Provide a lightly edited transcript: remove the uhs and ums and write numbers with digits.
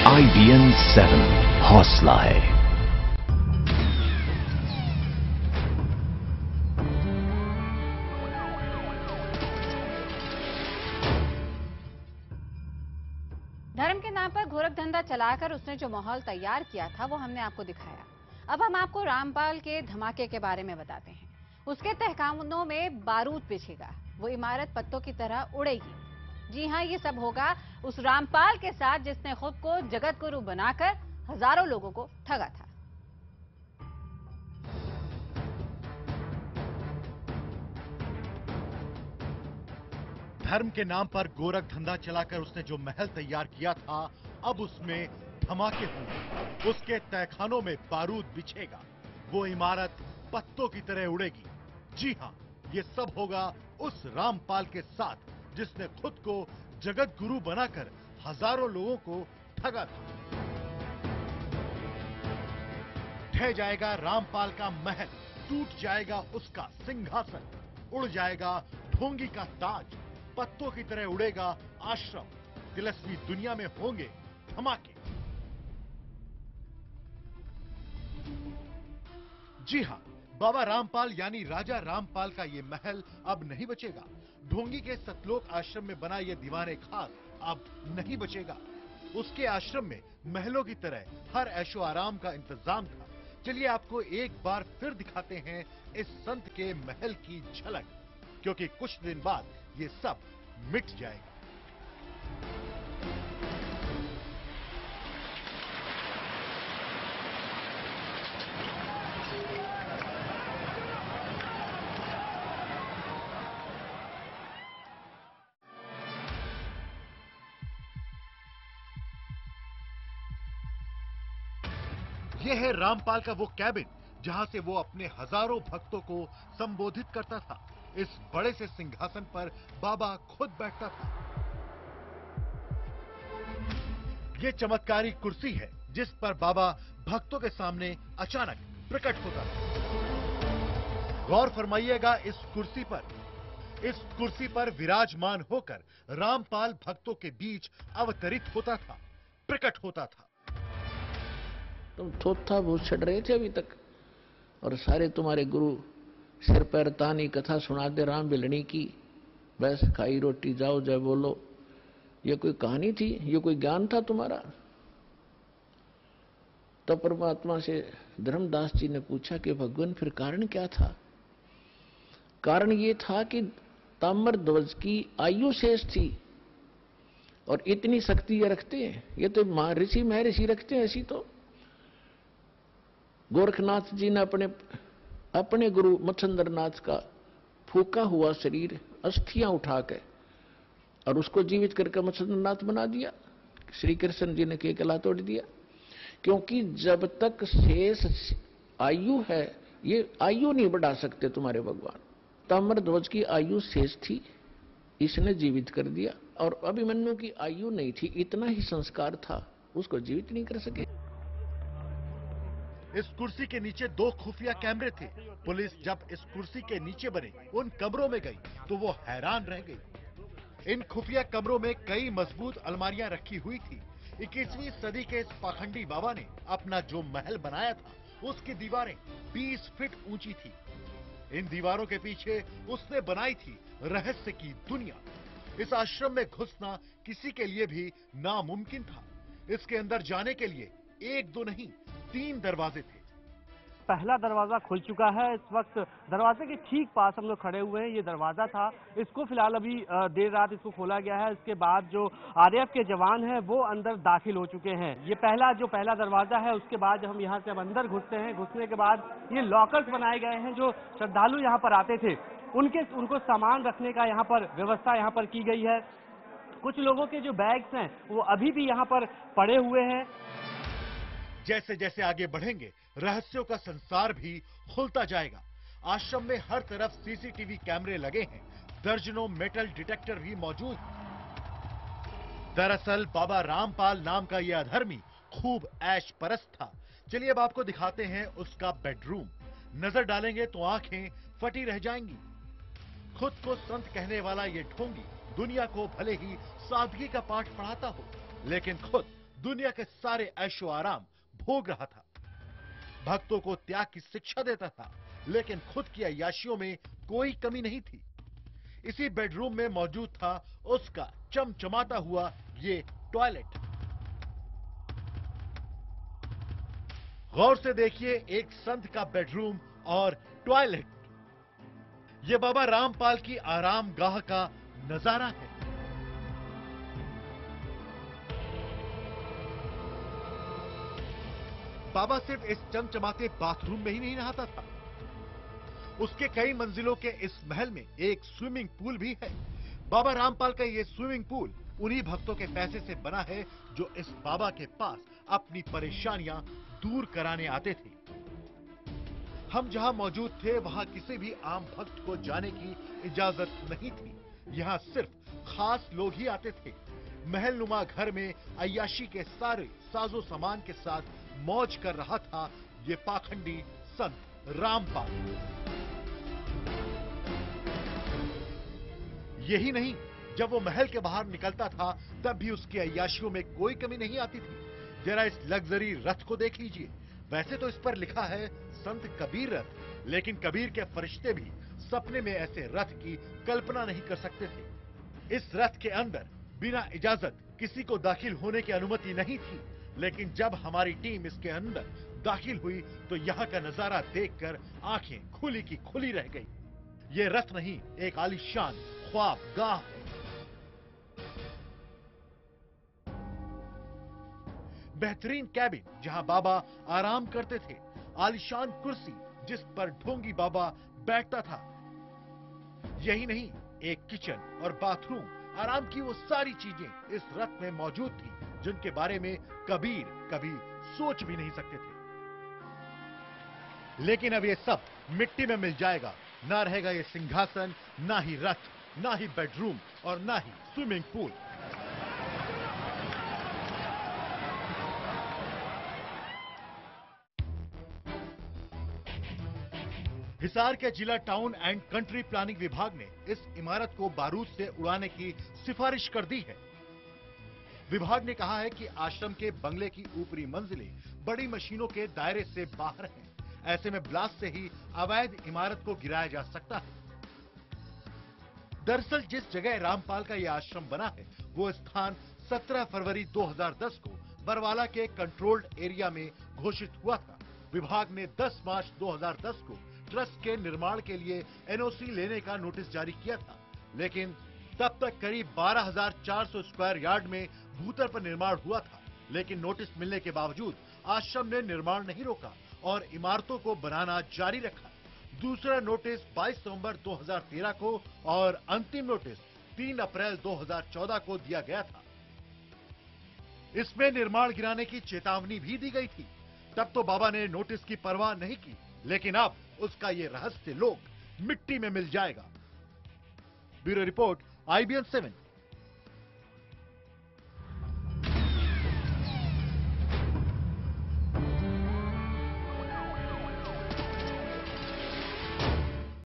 IBN 7 हौसला है। धर्म के नाम पर गोरख धंधा चलाकर उसने जो माहौल तैयार किया था वो हमने आपको दिखाया। अब हम आपको रामपाल के धमाके के बारे में बताते हैं। उसके तहखानों में बारूद बिछेगा, वो इमारत पत्तों की तरह उड़ेगी। जी हां, ये सब होगा उस रामपाल के साथ जिसने खुद को जगत गुरु बनाकर हजारों लोगों को ठगा था। धर्म के नाम पर गोरख धंधा चलाकर उसने जो महल तैयार किया था, अब उसमें धमाके होंगे। उसके तहखानों में बारूद बिछेगा, वो इमारत पत्तों की तरह उड़ेगी। जी हां, ये सब होगा उस रामपाल के साथ जिसने खुद को जगत गुरु बनाकर हजारों लोगों को ठगा था। ढह जाएगा रामपाल का महल, टूट जाएगा उसका सिंहासन, उड़ जाएगा ढोंगी का ताज, पत्तों की तरह उड़ेगा आश्रम। तिलस्मी दुनिया में होंगे धमाके। जी हां, बाबा रामपाल यानी राजा रामपाल का ये महल अब नहीं बचेगा। ढोंगी के सतलोक आश्रम में बना ये दीवाने खास अब नहीं बचेगा। उसके आश्रम में महलों की तरह हर ऐशो आराम का इंतजाम था। चलिए आपको एक बार फिर दिखाते हैं इस संत के महल की झलक, क्योंकि कुछ दिन बाद ये सब मिट जाएगा। यह है रामपाल का वो कैबिन जहां से वो अपने हजारों भक्तों को संबोधित करता था। इस बड़े से सिंहासन पर बाबा खुद बैठता था। ये चमत्कारी कुर्सी है जिस पर बाबा भक्तों के सामने अचानक प्रकट होता था। गौर फरमाइएगा इस कुर्सी पर। इस कुर्सी पर विराजमान होकर रामपाल भक्तों के बीच अवतरित होता था, प्रकट होता था। तुम थोथा बहुत छड़ रहे थे अभी तक, और सारे तुम्हारे गुरु सिर पैर तानी कथा सुनाते राम बिलनी की, बस खाई रोटी जाओ जय बोलो। ये कोई कहानी थी? ये कोई ज्ञान था तुम्हारा? तब परमात्मा से धर्मदास जी ने पूछा कि भगवान फिर कारण क्या था? कारण ये था कि ताम्र ध्वज की आयु शेष थी, और इतनी शक्ति ये रखते हैं। ये तो ऋषि महर्षि रखते हैं। ऐसी तो गोरखनाथ जी ने अपने गुरु मच्छंद्रनाथ का फूका हुआ शरीर अस्थियां उठा के और उसको जीवित करके मच्छंद्रनाथ बना दिया। श्री कृष्ण जी ने केकला तोड़ दिया, क्योंकि जब तक शेष आयु है ये आयु नहीं बढ़ा सकते तुम्हारे भगवान। ताम्रध्वज की आयु शेष थी, इसने जीवित कर दिया, और अभिमन्यु की आयु नहीं थी, इतना ही संस्कार था, उसको जीवित नहीं कर सके। इस कुर्सी के नीचे 2 खुफिया कैमरे थे। पुलिस जब इस कुर्सी के नीचे बने उन कमरों में गई तो वो हैरान रह गई। इन खुफिया कमरों में कई मजबूत अलमारियां रखी हुई थी। 21वीं सदी के इस पाखंडी बाबा ने अपना जो महल बनाया था उसकी दीवारें 20 फीट ऊंची थी। इन दीवारों के पीछे उसने बनाई थी रहस्य की दुनिया। इस आश्रम में घुसना किसी के लिए भी नामुमकिन था। इसके अंदर जाने के लिए 1 2 नहीं 3 दरवाजे थे। पहला दरवाजा खुल चुका है। इस वक्त दरवाजे के ठीक पास हम लोग खड़े हुए हैं। ये दरवाजा था, इसको फिलहाल अभी देर रात इसको खोला गया है। इसके बाद जो आरएएफ के जवान हैं वो अंदर दाखिल हो चुके हैं। ये पहला दरवाजा है। उसके बाद हम यहाँ से अब अंदर घुसते हैं। घुसने के बाद ये लॉकर्स बनाए गए हैं। जो श्रद्धालु यहाँ पर आते थे उनको सामान रखने का यहाँ पर व्यवस्था यहाँ पर की गई है। कुछ लोगों के जो बैग्स हैं वो अभी भी यहाँ पर पड़े हुए हैं। जैसे जैसे आगे बढ़ेंगे रहस्यों का संसार भी खुलता जाएगा। आश्रम में हर तरफ सीसीटीवी कैमरे लगे हैं, दर्जनों मेटल डिटेक्टर भी मौजूद हैं। दरअसल बाबा रामपाल नाम का यह अधर्मी खूब ऐश परस्त था। चलिए अब आपको दिखाते हैं उसका बेडरूम। नजर डालेंगे तो आंखें फटी रह जाएंगी। खुद को संत कहने वाला ये ढोंगी दुनिया को भले ही सादगी का पाठ पढ़ाता हो, लेकिन खुद दुनिया के सारे ऐशो आराम भोग रहा था, भक्तों को त्याग की शिक्षा देता था, लेकिन खुद की अय्याशियों में कोई कमी नहीं थी। इसी बेडरूम में मौजूद था उसका चमचमाता हुआ ये टॉयलेट। गौर से देखिए, एक संत का बेडरूम और टॉयलेट, ये बाबा रामपाल की आराम गाह का नजारा है। बाबा सिर्फ इस चमचमाते बाथरूम में ही नहीं नहाता था, उसके कई मंजिलों के इस महल में एक स्विमिंग पूल भी है। बाबा रामपाल का ये स्विमिंग पूल उन्हीं भक्तों के पैसे से बना है जो इस बाबा के पास अपनी परेशानियां दूर कराने आते थे। हम जहां मौजूद थे वहां किसी भी आम भक्त को जाने की इजाजत नहीं थी। यहां सिर्फ खास लोग ही आते थे। महलनुमा घर में अय्याशी के सारे साजो सामान के साथ मौज कर रहा था ये पाखंडी संत रामपाल। यही नहीं, जब वो महल के बाहर निकलता था तब भी उसकी अय्याशियों में कोई कमी नहीं आती थी। जरा इस लग्जरी रथ को देख लीजिए। वैसे तो इस पर लिखा है संत कबीर रथ, लेकिन कबीर के फरिश्ते भी सपने में ऐसे रथ की कल्पना नहीं कर सकते थे। इस रथ के अंदर बिना इजाजत किसी को दाखिल होने की अनुमति नहीं थी, लेकिन जब हमारी टीम इसके अंदर दाखिल हुई तो यहाँ का नजारा देखकर आंखें खुली की खुली रह गई। ये रथ नहीं, एक आलीशान ख्वाब गाह है। बेहतरीन कैबिन जहां बाबा आराम करते थे, आलीशान कुर्सी जिस पर ढोंगी बाबा बैठता था। यही नहीं, एक किचन और बाथरूम, आराम की वो सारी चीजें इस रथ में मौजूद थी जिनके बारे में कबीर कभी सोच भी नहीं सकते थे। लेकिन अब ये सब मिट्टी में मिल जाएगा। ना रहेगा ये सिंहासन, ना ही रथ, ना ही बेडरूम और ना ही स्विमिंग पूल। हिसार के जिला टाउन एंड कंट्री प्लानिंग विभाग ने इस इमारत को बारूद से उड़ाने की सिफारिश कर दी है। विभाग ने कहा है कि आश्रम के बंगले की ऊपरी मंजिलें बड़ी मशीनों के दायरे से बाहर हैं। ऐसे में ब्लास्ट से ही अवैध इमारत को गिराया जा सकता है। दरअसल जिस जगह रामपाल का यह आश्रम बना है वो स्थान 17 फरवरी 2010 को बरवाला के कंट्रोल्ड एरिया में घोषित हुआ था। विभाग ने 10 मार्च 2010 को ट्रस्ट के निर्माण के लिए एनओसी लेने का नोटिस जारी किया था, लेकिन तब तक करीब 12,400 स्क्वायर यार्ड में भूतल पर निर्माण हुआ था। लेकिन नोटिस मिलने के बावजूद आश्रम ने निर्माण नहीं रोका और इमारतों को बनाना जारी रखा। दूसरा नोटिस 22 नवंबर 2013 को और अंतिम नोटिस 3 अप्रैल 2014 को दिया गया था। इसमें निर्माण गिराने की चेतावनी भी दी गई थी। तब तो बाबा ने नोटिस की परवाह नहीं की, लेकिन अब उसका ये रहस्य लोक मिट्टी में मिल जाएगा। Bureau report, IBN 7।